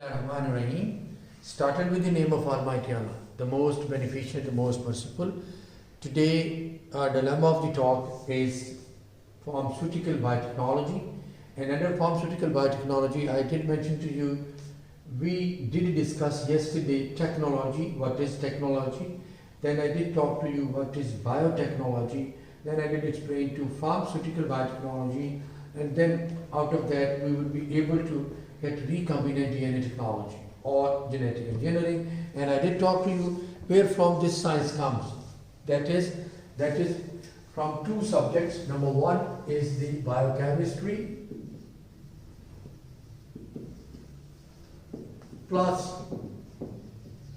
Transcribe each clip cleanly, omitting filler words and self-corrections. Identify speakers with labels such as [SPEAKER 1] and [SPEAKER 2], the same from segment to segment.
[SPEAKER 1] Rahim started with the name of Almighty Allah, the most beneficent, the most merciful. Today, our dilemma of the talk is pharmaceutical biotechnology. And under pharmaceutical biotechnology, I did mention to you, we did discuss yesterday technology, what is technology. Then I did talk to you what is biotechnology. Then I did explain to pharmaceutical biotechnology. And then out of that, we will be able to get recombinant DNA technology or genetic engineering. And I did talk to you where from this science comes. That is from two subjects. Number one is the biochemistry plus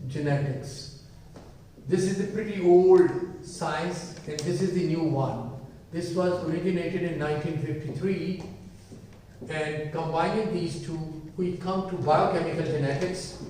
[SPEAKER 1] genetics. This is the pretty old science and this is the new one. This was originated in 1953, and combining these two, we come to biochemical genetics.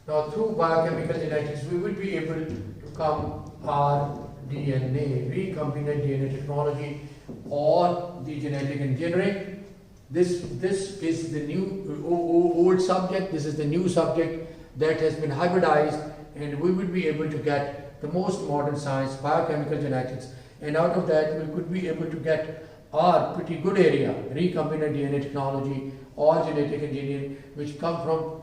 [SPEAKER 1] Now, through biochemical genetics, we will be able to come our DNA, recombinant DNA technology, or the genetic engineering. This is the new old subject. This is the new subject that has been hybridized, and we will be able to get the most modern science, biochemical genetics, and out of that we could be able to get our pretty good area, recombinant DNA technology or genetic engineering, which come from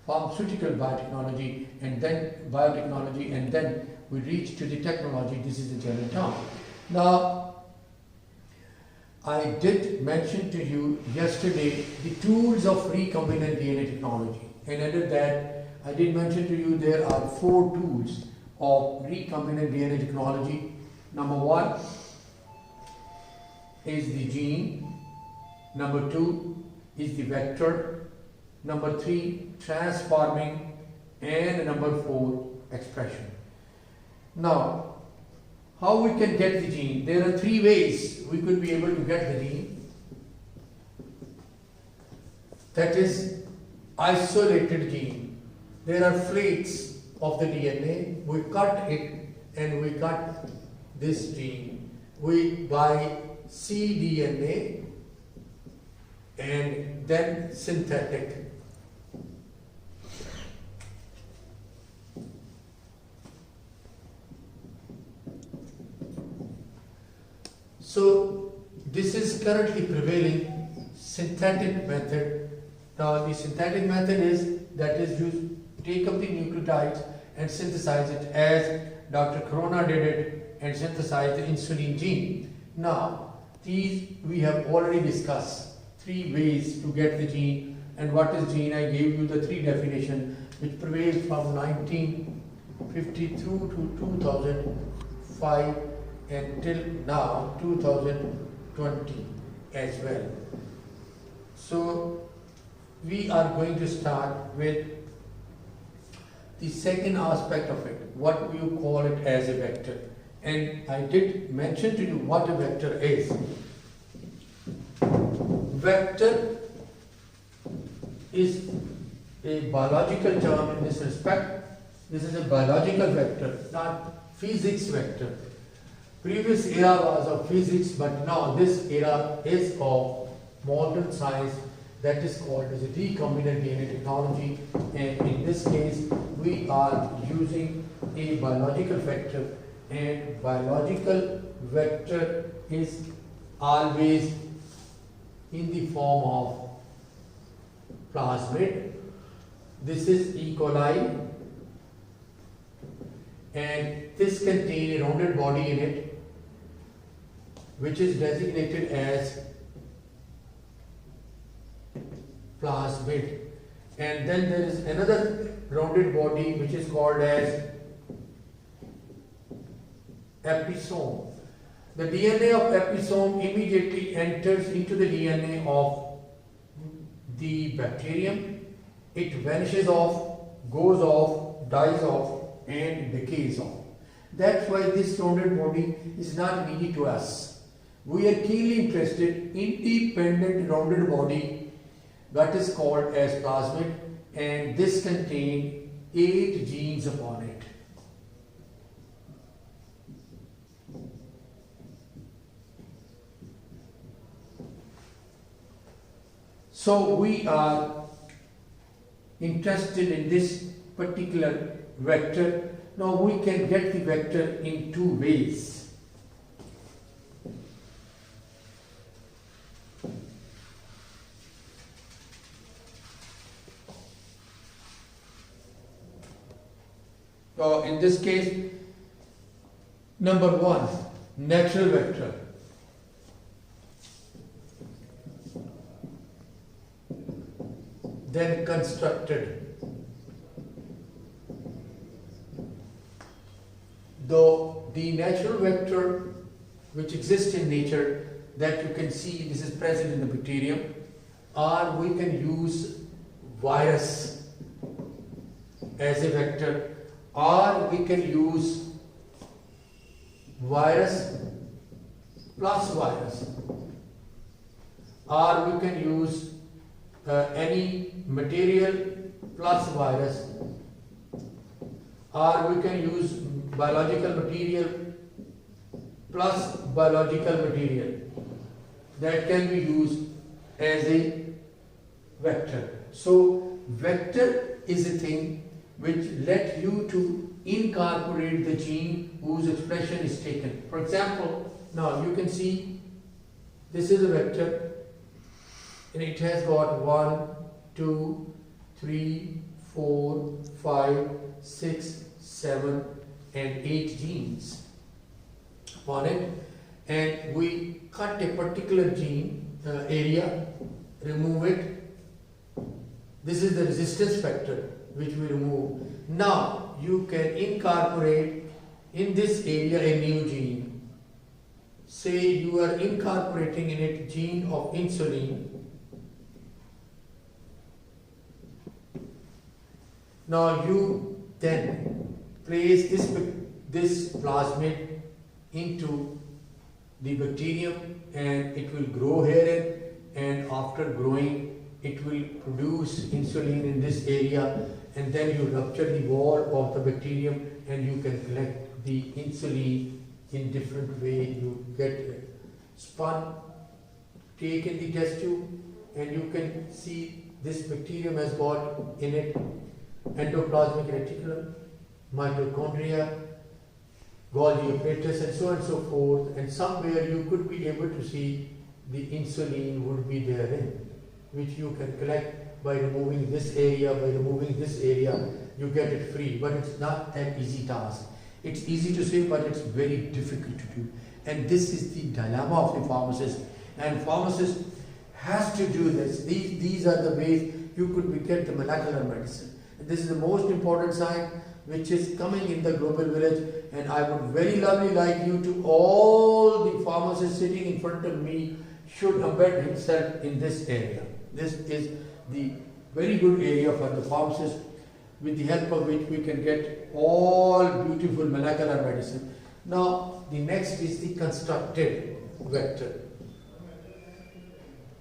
[SPEAKER 1] pharmaceutical biotechnology and then biotechnology, and then we reach to the technology. This is the general term. Now, I did mention to you yesterday the tools of recombinant DNA technology, and under that I did mention to you there are four tools of recombinant DNA technology. Number one is the gene, number two is the vector, number three transforming, and number four expression. Now, how we can get the gene? There are three ways we could be able to get the gene. That is isolated gene. There are flakes of the DNA. We cut it and we cut this gene. We buy cDNA and then synthetic. So this is currently prevailing synthetic method. Now the synthetic method is that is you take up the nucleotides and synthesize it as Dr. Corona did it and synthesize the insulin gene. Now these we have already discussed three ways to get the gene. And what is gene? I gave you the three definitions which prevailed from 1950 through to 2005 until now 2020 as well. So we are going to start with the second aspect of it, what you call it as a vector. And I did mention to you what a vector is. Vector is a biological term in this respect. This is a biological vector, not physics vector. Previous era was of physics, but now this era is of modern science, that is called as a recombinant DNA technology. And in this case, we are using a biological vector, and biological vector is always in the form of plasmid. This is E. coli, and this contains a rounded body in it, which is designated as plasmid. And then there is another rounded body which is called as episome. The DNA of episome immediately enters into the DNA of the bacterium. It vanishes off, goes off, dies off, and decays off. That's why this rounded body is not needed to us. We are keenly interested in independent rounded body that is called as plasmid, and this contains 8 genes upon it. So we are interested in this particular vector. Now we can get the vector in two ways. So in this case, number one, natural vector. Then constructed. Though the natural vector which exists in nature, that you can see this is present in the bacterium, or we can use virus as a vector, or we can use virus plus virus, or we can use any material plus virus, or we can use biological material plus biological material. That can be used as a vector. So vector is a thing which let you to incorporate the gene whose expression is taken. For example, now you can see this is a vector and it has got 1, 2, 3, 4, 5, 6, 7 and 8 genes on it, and we cut a particular gene area, remove it. This is the resistance factor which we remove. Now you can incorporate in this area a new gene. Say you are incorporating in it gene of insulin. Now you then place this plasmid into the bacterium and it will grow herein, and after growing it will produce insulin in this area, and then you rupture the wall of the bacterium and you can collect the insulin in different way. You get spun, take in the test tube, and you can see this bacterium has got in it endoplasmic reticulum, mitochondria, Golgi apparatus, and so on and so forth, and somewhere you could be able to see the insulin would be therein, which you can collect by removing this area, you get it free. But it's not an easy task. It's easy to say, but it's very difficult to do. And this is the dilemma of the pharmacist. And pharmacist has to do this. These are the ways you could get the molecular medicine. And this is the most important sign which is coming in the global village, and I would very lovely like you to, all the pharmacists sitting in front of me should embed himself in this area. This is the very good area for the pharmacist, with the help of which we can get all beautiful molecular medicine. Now the next is the constructed vector.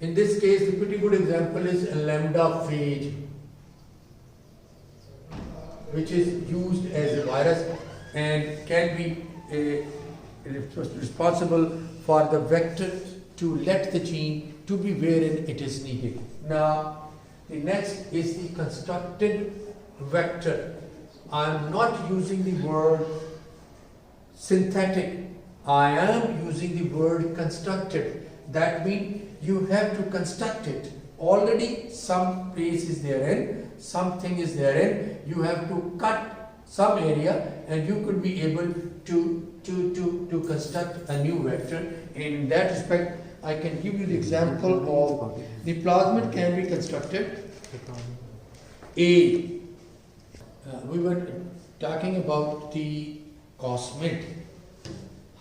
[SPEAKER 1] In this case, the pretty good example is lambda phage, which is used as a virus and can be responsible for the vector to let the gene to be wherein it is needed. Now, the next is the constructed vector. I am not using the word synthetic, I am using the word constructed. That means you have to construct it. Already some place is therein, something is therein, you have to cut some area and you could be able to construct a new vector. And in that respect, I can give you the example of the plasmid can be constructed. We were talking about the cosmid,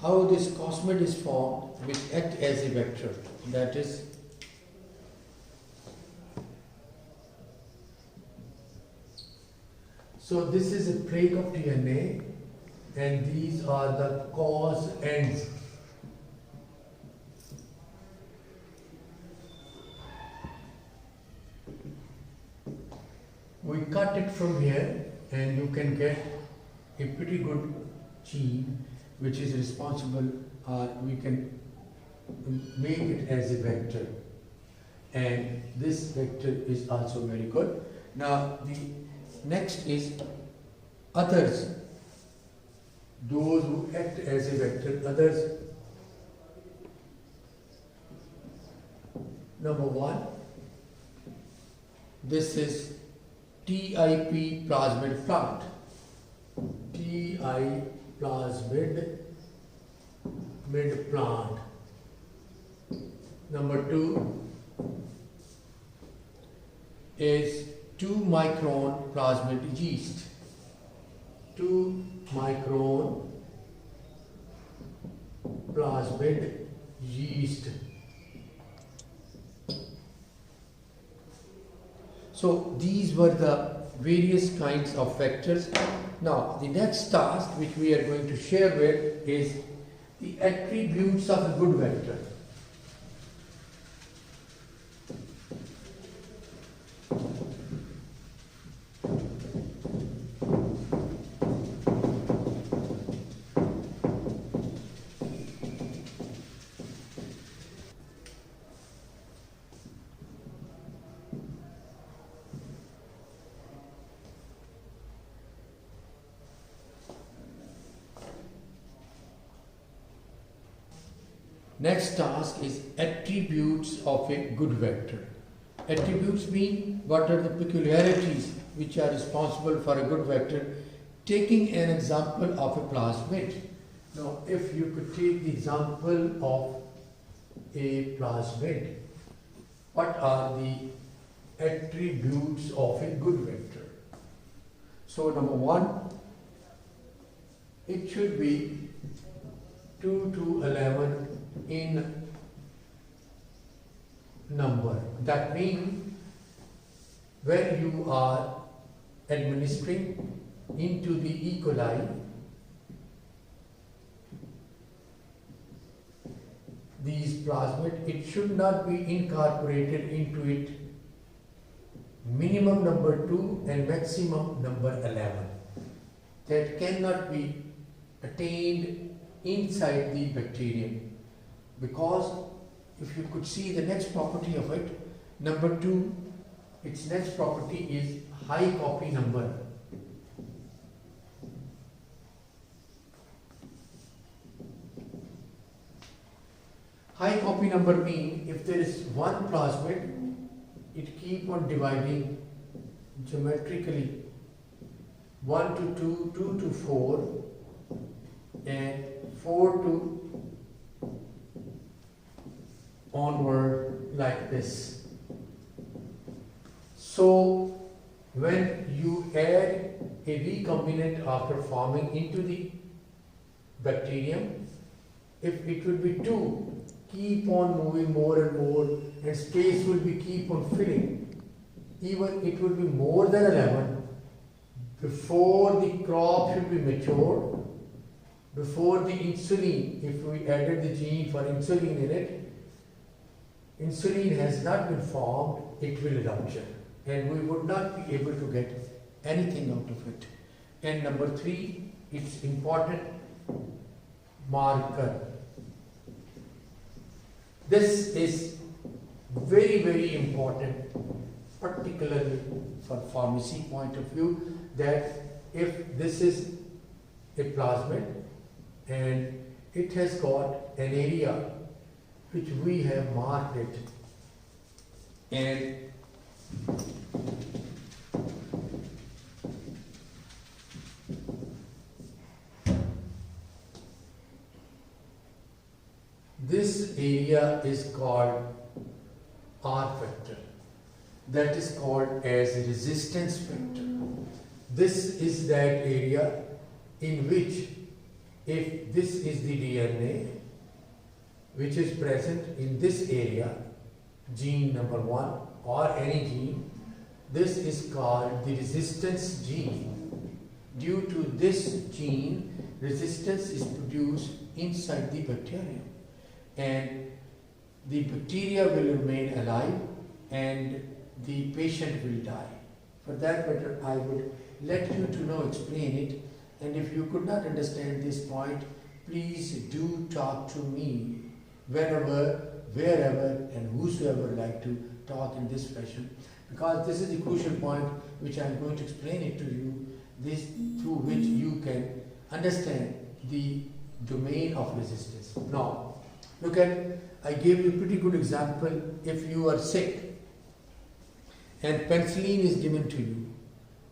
[SPEAKER 1] how this cosmid is formed, which act as a vector. That is, so this is a break of DNA, and these are the cause ends. We cut it from here and you can get a pretty good gene which is responsible, we can make it as a vector. and this vector is also very good. Now the next is others, those who act as a vector, others. Number one, this is TIP plasmid plant. TI plasmid mid plant. Number two is 2 micron plasmid yeast. 2 micron plasmid yeast. So these were the various kinds of vectors. Now the next task which we are going to share with is the attributes of a good vector. Next task is attributes of a good vector. Attributes mean what are the peculiarities which are responsible for a good vector. Taking an example of a plasmid. Now if you could take the example of a plasmid, what are the attributes of a good vector? So number one, it should be 2 to 11 in number. That means when you are administering into the E. coli, these plasmid, it should not be incorporated into it minimum number 2 and maximum number 11. That cannot be attained inside the bacterium, because if you could see the next property of it, number 2, its next property is high copy number. High copy number means if there is one plasmid, it keep on dividing geometrically 1 to 2, 2 to 4 and 4 to onward like this. So when you add a recombinant after forming into the bacterium, if it will be 2, keep on moving more and more and space will be keep on filling. Even it will be more than 11 before the crop should be matured, before the insulin, if we added the gene for insulin in it, insulin has not been formed, it will rupture and we would not be able to get anything out of it. And number 3, it's important marker. This is very, very important, particularly for pharmacy point of view, that if this is a plasmid and it has got an area which we have marked it, and this area is called R factor, that is called as a resistance factor. This is that area in which, if this is the DNA which is present in this area, gene number 1 or any gene, this is called the resistance gene. Due to this gene, resistance is produced inside the bacterium and the bacteria will remain alive and the patient will die. For that matter, I would let you to know, explain it, and if you could not understand this point, please do talk to me whenever, wherever and whosoever like to talk in this fashion because this is the crucial point which I am going to explain it to you, this through which you can understand the domain of resistance. Now, look at, I gave you a pretty good example. If you are sick and penicillin is given to you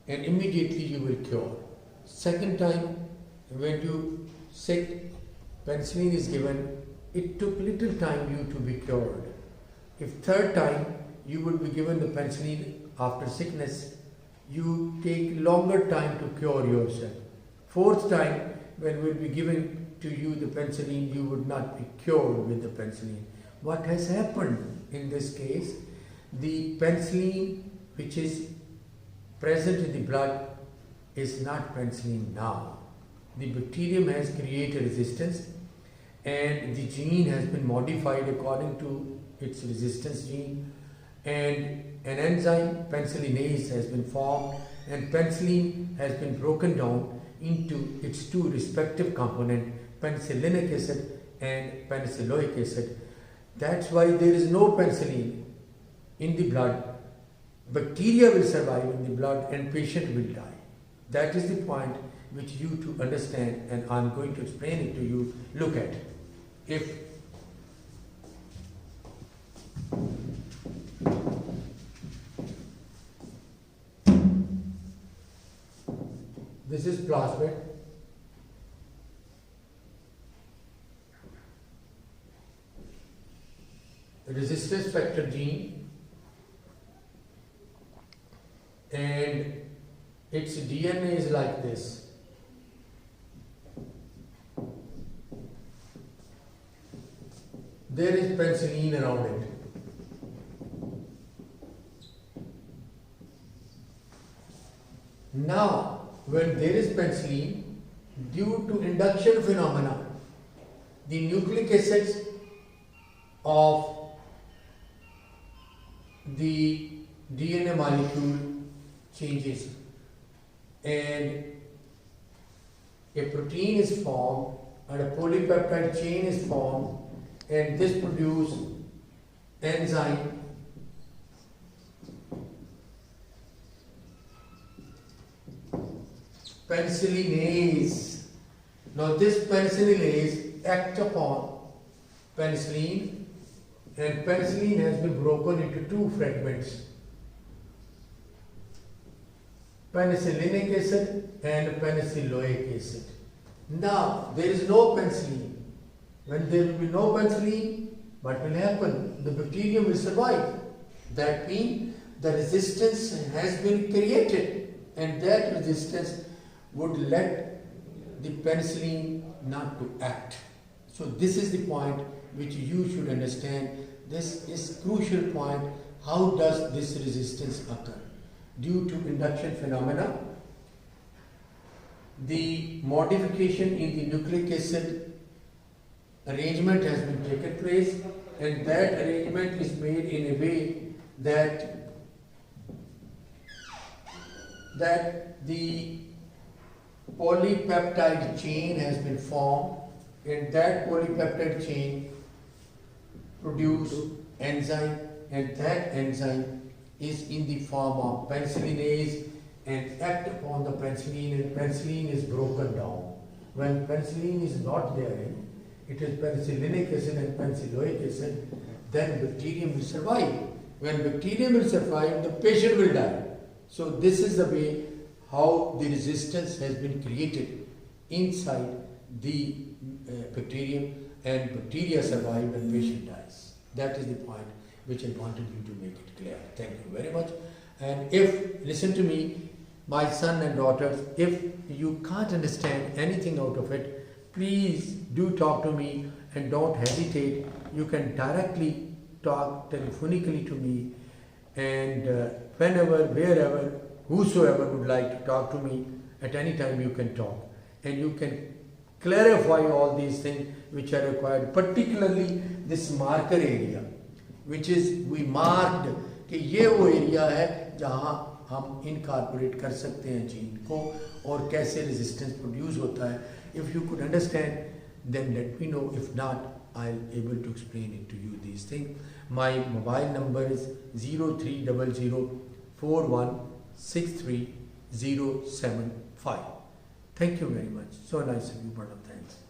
[SPEAKER 1] and immediately you will cure. Second time, when you sick, penicillin is given, it took little time you to be cured. If third time you would be given the penicillin after sickness, you take longer time to cure yourself. Fourth time, when will be given to you the penicillin, you would not be cured with the penicillin. What has happened in this case? The penicillin which is present in the blood is not penicillin now. The bacterium has created resistance and the gene has been modified according to its resistance gene, and an enzyme penicillinase has been formed, and penicillin has been broken down into its two respective components, penicillinic acid and penicilloic acid. That's why there is no penicillin in the blood. Bacteria will survive in the blood and patient will die. That is the point which you to understand, and I'm going to explain it to you. Look at, if this is plasmid, resistance factor gene, and its DNA is like this. There is penicillin around it. Now, when there is penicillin, due to induction phenomena, the nucleic acids of the DNA molecule changes and a protein is formed and a polypeptide chain is formed, and this produces enzyme penicillinase. Now this penicillinase acts upon penicillin, and penicillin has been broken into two fragments, penicillinic acid and penicilloic acid. Now there is no penicillin. When there will be no penicillin, what will happen? The bacterium will survive. That means the resistance has been created, and that resistance would let the penicillin not to act. So this is the point which you should understand. This is crucial point. How does this resistance occur? Due to induction phenomena, the modification in the nucleic acid arrangement has been taken place, and that arrangement is made in a way that the polypeptide chain has been formed, and that polypeptide chain produce enzyme, and that enzyme is in the form of penicillinase and act upon the penicillin, and penicillin is broken down. When penicillin is not there, it is penicillinic acid and penicilloic acid, then bacterium will survive. When bacterium will survive, the patient will die. So this is the way how the resistance has been created inside the bacterium, and bacteria survive and patient dies. That is the point which I wanted you to make it clear. Thank you very much. And if, listen to me, my son and daughters, if you can't understand anything out of it, please do talk to me and don't hesitate. You can directly talk telephonically to me, and whenever, wherever, whosoever would like to talk to me, at any time you can talk, and you can clarify all these things which are required, particularly this marker area, which is we marked कि ये वो area है जहाँ हम incorporate कर सकते हैं gene को और कैसे रेजिस्टेंस प्रोड्यूस होता है. If you could understand, then let me know. If not, I'll able to explain it to you these things. My mobile number is 03004163 075. Thank you very much. So nice of you, madam. Thanks.